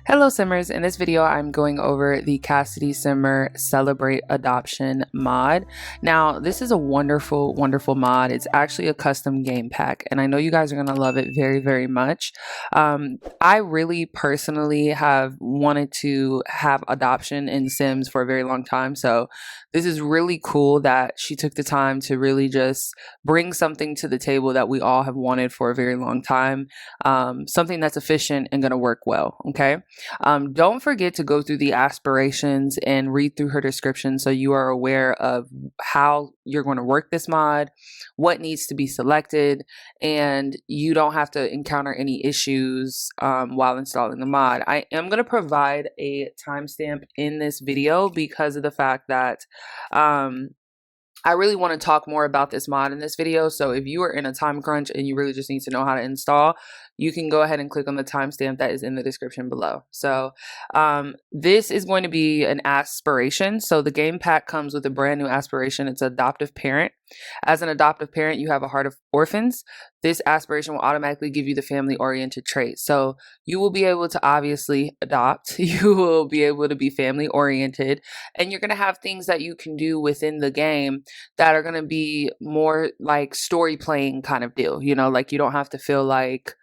Hello Simmers, in this video I'm going over the Cassity Simmer Celebrate Adoption mod. Now this is a wonderful mod. It's actually a custom game pack and I know you guys are going to love it very much. I really personally have wanted to have adoption in Sims for a very long time, so this is really cool that she took the time to really just bring something to the table that we all have wanted for a very long time. Something that's efficient and going to work well, okay? Don't forget to go through the aspirations and read through her description so you are aware of how you're going to work this mod, what needs to be selected, and you don't have to encounter any issues while installing the mod. I am going to provide a timestamp in this video because of the fact that I really want to talk more about this mod in this video. So if you are in a time crunch and you really just need to know how to install, you can go ahead and click on the timestamp that is in the description below. So this is going to be an aspiration. So the game pack comes with a brand new aspiration. It's adoptive parent. As an adoptive parent, you have a heart of orphans. This aspiration will automatically give you the family-oriented trait. So you will be able to obviously adopt. You will be able to be family-oriented. And you're going to have things that you can do within the game that are going to be more like story playing kind of deal. You know, like you don't have to feel like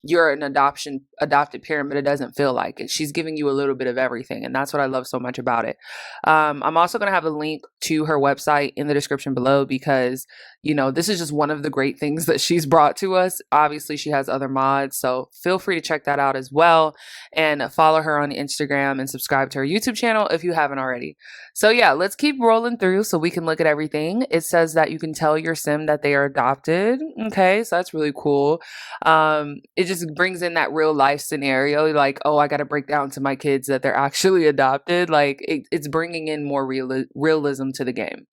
you're an adopted parent, but it doesn't feel like it. She's giving you a little bit of everything, and that's what I love so much about it. I'm also going to have a link to her website in the description below because, you know, this is just one of the great things that she's brought to us. Obviously, she has other mods, so feel free to check that out as well, and follow her on Instagram and subscribe to her YouTube channel if you haven't already. So yeah, let's keep rolling through so we can look at everything. It says that you can tell your sim that they are adopted. Okay, so that's really cool. It just brings in that real life scenario, like, oh, I got to break down to my kids that they're actually adopted. Like it's bringing in more realism to the game.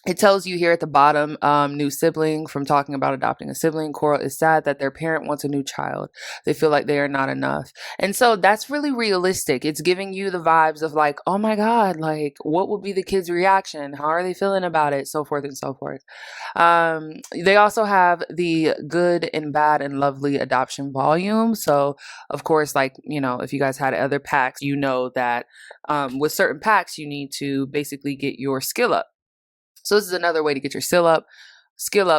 It tells you here at the bottom, new sibling. From talking about adopting a sibling, Coral is sad that their parent wants a new child. They feel like they are not enough. And so that's really realistic. It's giving you the vibes of like, oh my God, like what would be the kid's reaction? How are they feeling about it? So forth and so forth. They also have the good and bad and lovely adoption volume. So of course, like, you know, if you guys had other packs, you know that with certain packs, you need to basically get your skill up. So this is another way to get your skill up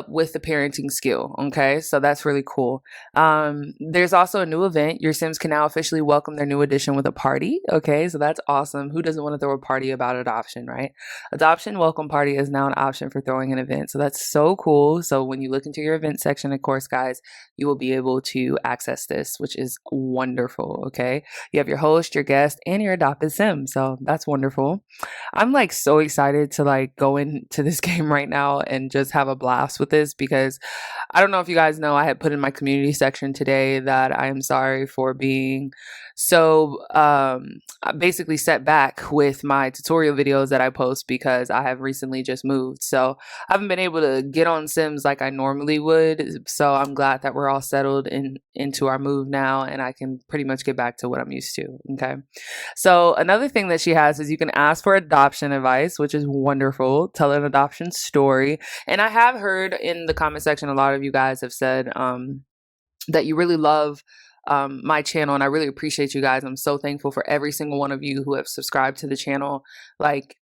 with the parenting skill. Okay, so that's really cool. There's also a new event. Your Sims can now officially welcome their new addition with a party. Okay, so that's awesome. Who doesn't want to throw a party about adoption, right? Adoption welcome party is now an option for throwing an event. So that's so cool. So when you look into your event section, of course, guys, you will be able to access this, which is wonderful. Okay, you have your host, your guest, and your adopted Sim. So that's wonderful. I'm like so excited to like go into this game right now and just have a blast with this because I don't know if you guys know, I had put in my community section today that I am sorry for being so basically set back with my tutorial videos that I post because I have recently just moved. So I haven't been able to get on Sims like I normally would. So I'm glad that we're all settled into our move now and I can pretty much get back to what I'm used to. Okay. So another thing that she has is you can ask for adoption advice, which is wonderful. Tell an adoption story. And I have heard in the comment section, a lot of you guys have said that you really love my channel, and I really appreciate you guys. I'm so thankful for every single one of you who have subscribed to the channel. Like,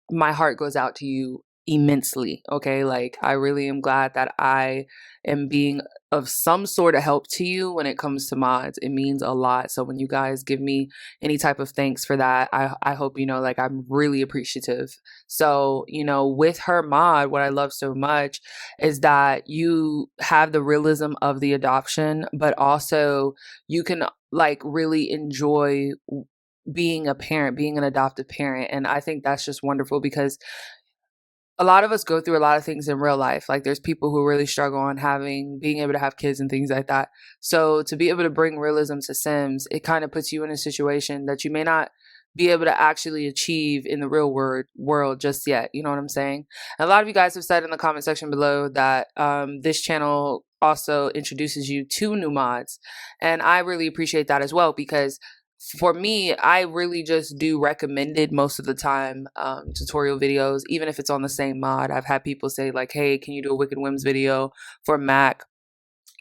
my heart goes out to you immensely. Okay, like I really am glad that I am being of some sort of help to you when it comes to mods. It means a lot. So when you guys give me any type of thanks for that, I hope you know, like, I'm really appreciative. So, you know, with her mod, what I love so much is that you have the realism of the adoption, but also you can like really enjoy being a parent, being an adoptive parent. And I think that's just wonderful because a lot of us go through a lot of things in real life. Like there's people who really struggle on being able to have kids and things like that. So to be able to bring realism to Sims, it kind of puts you in a situation that you may not be able to actually achieve in the real world just yet. You know what I'm saying? And a lot of you guys have said in the comment section below that this channel also introduces you to new mods. And I really appreciate that as well because for me, I really just do recommended most of the time tutorial videos, even if it's on the same mod. I've had people say like, hey, can you do a Wicked Whims video for Mac?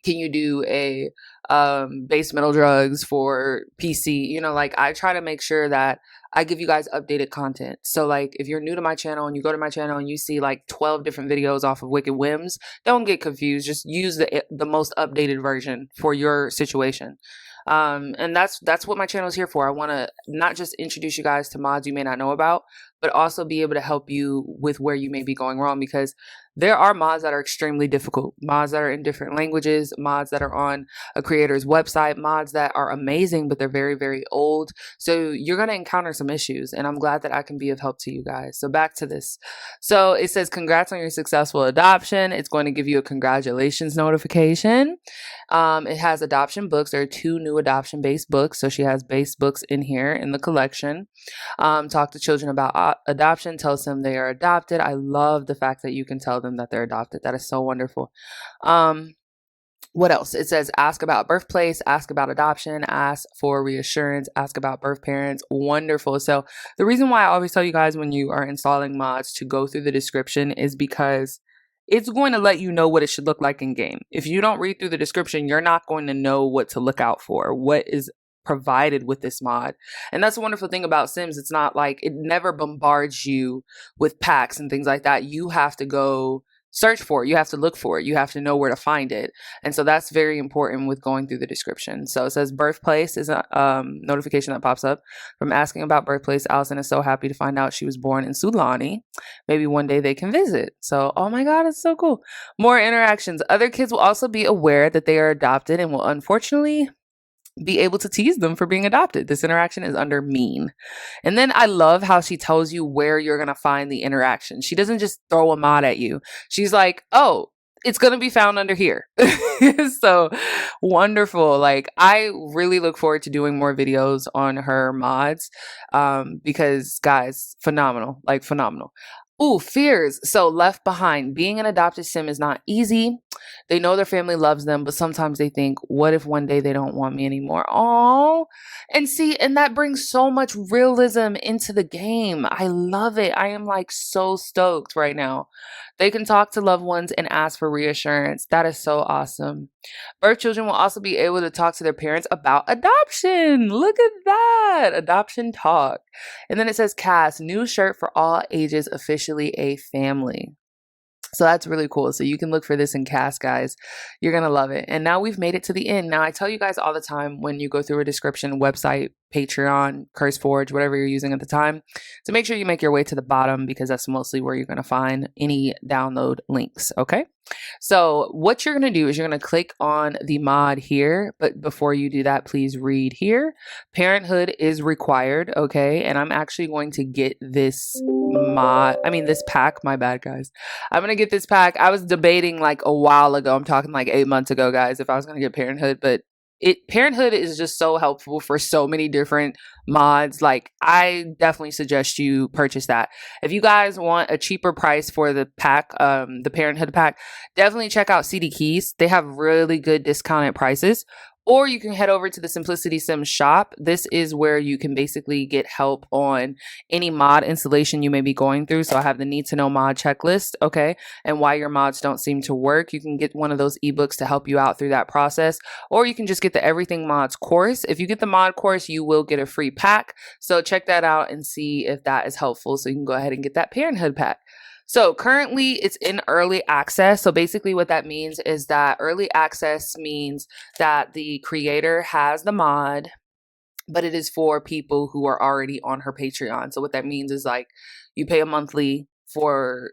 Can you do a base metal drugs for PC? You know, like I try to make sure that I give you guys updated content. So like if you're new to my channel and you go to my channel and you see like 12 different videos off of Wicked Whims, don't get confused. Just use the most updated version for your situation. And that's what my channel is here for. I want to not just introduce you guys to mods you may not know about, but also be able to help you with where you may be going wrong, because there are mods that are extremely difficult, mods that are in different languages, mods that are on a creator's website, mods that are amazing, but they're very, very old. So you're going to encounter some issues, and I'm glad that I can be of help to you guys. So back to this. So it says, congrats on your successful adoption. It's going to give you a congratulations notification. It has adoption books. There are 2 new adoption based books. So she has base books in here in the collection. Talk to children about adoption, tells them they are adopted. I love the fact that you can tell them that they're adopted. That is so wonderful. What else? It says, ask about birthplace, ask about adoption, ask for reassurance, ask about birth parents. Wonderful. So the reason why I always tell you guys when you are installing mods to go through the description is because it's going to let you know what it should look like in game. If you don't read through the description, you're not going to know what to look out for, what is provided with this mod. And that's the wonderful thing about Sims. It's not like it never bombards you with packs and things like that. You have to go search for it. You have to look for it. You have to know where to find it. And so that's very important with going through the description. So it says birthplace is a notification that pops up from asking about birthplace. Allison is so happy to find out she was born in Sulani. Maybe one day they can visit. So, oh my God, it's so cool. More interactions. Other kids will also be aware that they are adopted and will unfortunately be able to tease them for being adopted. This interaction is under mean. And then I love how she tells you where you're going to find the interaction. She doesn't just throw a mod at you. She's like, oh, it's going to be found under here. So wonderful. Like, I really look forward to doing more videos on her mods because, guys, phenomenal. Like, phenomenal. Ooh, fears. So left behind. Being an adopted sim is not easy. They know their family loves them, but sometimes they think, what if one day they don't want me anymore? Oh, and see, and that brings so much realism into the game. I love it. I am like so stoked right now. They can talk to loved ones and ask for reassurance. That is so awesome. Birth children will also be able to talk to their parents about adoption. Look at that. Adoption talk. And then it says, Cass, new shirt for all ages, officially a family. So that's really cool. So you can look for this in Cass, guys. You're going to love it. And now we've made it to the end. Now, I tell you guys all the time when you go through a description, website, Patreon, CurseForge, whatever you're using at the time, to make sure you make your way to the bottom, because that's mostly where you're going to find any download links. Okay. So what you're going to do is you're going to click on the mod here. But before you do that, please read here. Parenthood is required. Okay. And I'm actually going to get this this pack. My bad, guys. I'm going to get this pack. I was debating like a while ago. I'm talking like 8 months ago, guys, if I was going to get Parenthood, but Parenthood is just so helpful for so many different mods. Like, I definitely suggest you purchase that. If you guys want a cheaper price for the pack, the Parenthood pack, definitely check out CD Keys. They have really good discounted prices. Or you can head over to the Simplicity Sim shop. This is where you can basically get help on any mod installation you may be going through. So I have the need to know mod checklist, okay, and why your mods don't seem to work. You can get one of those ebooks to help you out through that process. Or you can just get the Everything Mods course. If you get the mod course, you will get a free pack. So check that out and see if that is helpful. So you can go ahead and get that Parenthood pack. So currently it's in early access. So basically what that means is that early access means that the creator has the mod, but it is for people who are already on her Patreon. So what that means is like you pay a monthly for,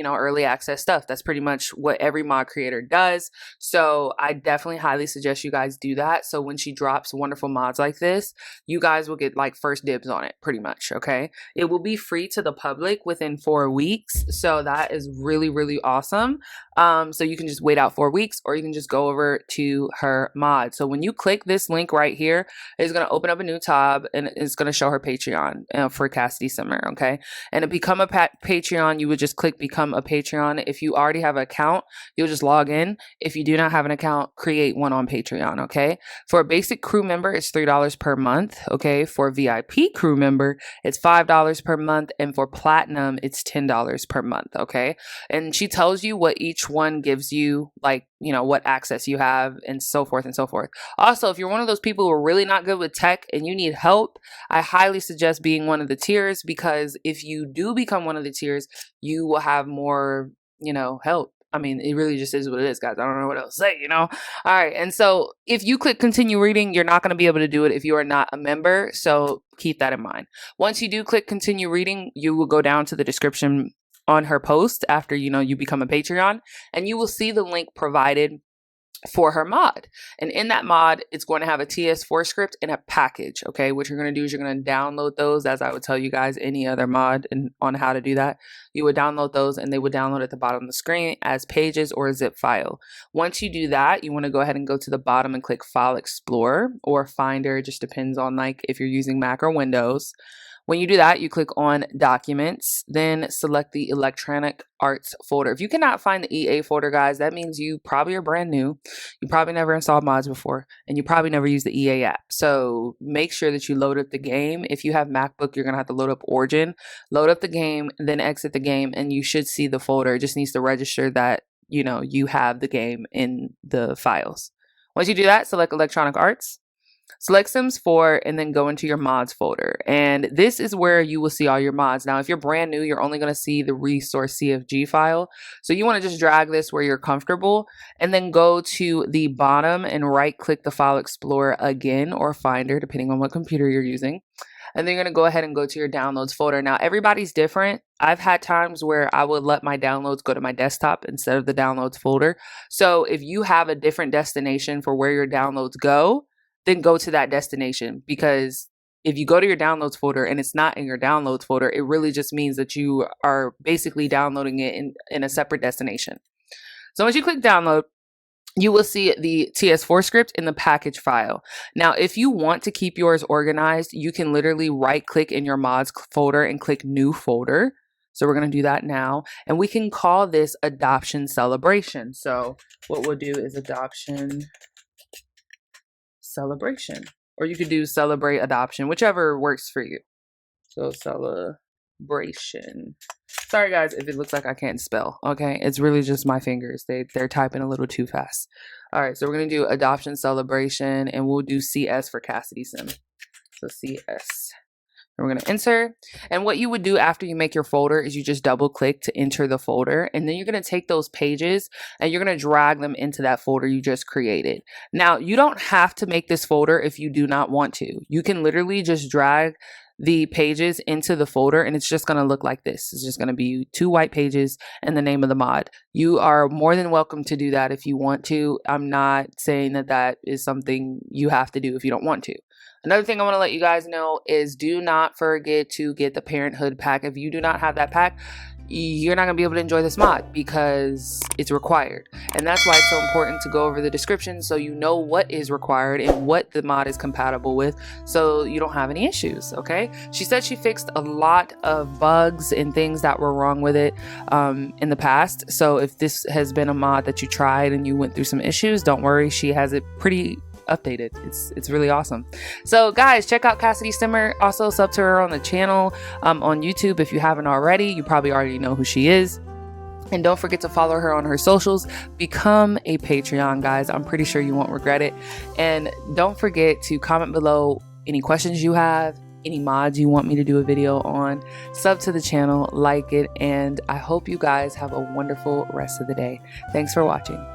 early access stuff. That's pretty much what every mod creator does. So I definitely highly suggest you guys do that. So when she drops wonderful mods like this, you guys will get like first dibs on it pretty much. Okay. It will be free to the public within 4 weeks. So that is really, really awesome. So you can just wait out 4 weeks, or you can just go over to her mod. So when you click this link right here, it's going to open up a new tab and it's going to show her Patreon for Cassity Simmer. Okay. And to become a Patreon, you would just click become a Patreon. If you already have an account, you'll just log in. If you do not have an account, create one on Patreon. Okay. For a basic crew member, it's $3 per month. Okay. For a VIP crew member, it's $5 per month. And for platinum, it's $10 per month. Okay. And she tells you what each each one gives you, like, you know, what access you have and so forth and so forth. Also, if you're one of those people who are really not good with tech and you need help, I highly suggest being one of the tiers, because if you do become one of the tiers, you will have more, you know, help. I mean, it really just is what it is, guys. I don't know what else to say, you know? All right. And so if you click continue reading, you're not going to be able to do it if you are not a member. So keep that in mind. Once you do click continue reading, you will go down to the description on her post after, you know, you become a Patreon, and you will see the link provided for her mod. And in that mod, it's going to have a TS4 script and a package. Okay, what you're going to do is you're going to download those, as I would tell you guys any other mod and on how to do that. You would download those, and they would download at the bottom of the screen as pages or a zip file. Once you do that, you want to go ahead and go to the bottom and click File Explorer or Finder. It just depends on, like, if you're using Mac or Windows. When you do that, you click on Documents, then select the Electronic Arts folder. If you cannot find the EA folder, guys, that means you probably are brand new. You probably never installed mods before, and you probably never used the EA app. So make sure that you load up the game. If you have MacBook, you're going to have to load up Origin, load up the game, then exit the game, and you should see the folder. It just needs to register that, you know, you have the game in the files. Once you do that, select Electronic Arts. Select Sims 4 and then go into your mods folder. And this is where you will see all your mods. Now, if you're brand new, you're only going to see the resource CFG file. So you want to just drag this where you're comfortable and then go to the bottom and right click the File Explorer again, or Finder, depending on what computer you're using. And then you're going to go ahead and go to your downloads folder. Now, everybody's different. I've had times where I would let my downloads go to my desktop instead of the downloads folder. So if you have a different destination for where your downloads go, then go to that destination, because if you go to your downloads folder and it's not in your downloads folder, it really just means that you are basically downloading it in a separate destination. So once you click download, you will see the TS4 script in the package file. Now, if you want to keep yours organized, you can literally right click in your mods folder and click new folder. So we're going to do that now, and we can call this Adoption Celebration. So what we'll do is Adoption Celebration, or you could do Celebrate Adoption, whichever works for you. So celebration. Sorry guys if it looks like I can't spell. Okay, it's really just my fingers. They're typing a little too fast. All right, so we're gonna do Adoption Celebration, and we'll do CS for Cassity Sim. So CS. And we're going to enter. And what you would do after you make your folder is you just double click to enter the folder. And then you're going to take those pages and you're going to drag them into that folder you just created. Now, you don't have to make this folder if you do not want to. You can literally just drag the pages into the folder and it's just going to look like this. It's just going to be 2 white pages and the name of the mod. You are more than welcome to do that if you want to. I'm not saying that that is something you have to do if you don't want to. Another thing I want to let you guys know is do not forget to get the Parenthood pack. If you do not have that pack, you're not going to be able to enjoy this mod because it's required. And that's why it's so important to go over the description so you know what is required and what the mod is compatible with so you don't have any issues, okay? She said she fixed a lot of bugs and things that were wrong with it in the past. So if this has been a mod that you tried and you went through some issues, don't worry. She has it pretty updated. It's really awesome. So guys, check out Cassity Simmer. Also sub to her on the channel on YouTube if you haven't already. You probably already know who she is. And don't forget to follow her on her socials. Become a Patreon, guys. I'm pretty sure you won't regret it. And don't forget to comment below any questions you have, any mods you want me to do a video on. Sub to the channel, like it, and I hope you guys have a wonderful rest of the day. Thanks for watching.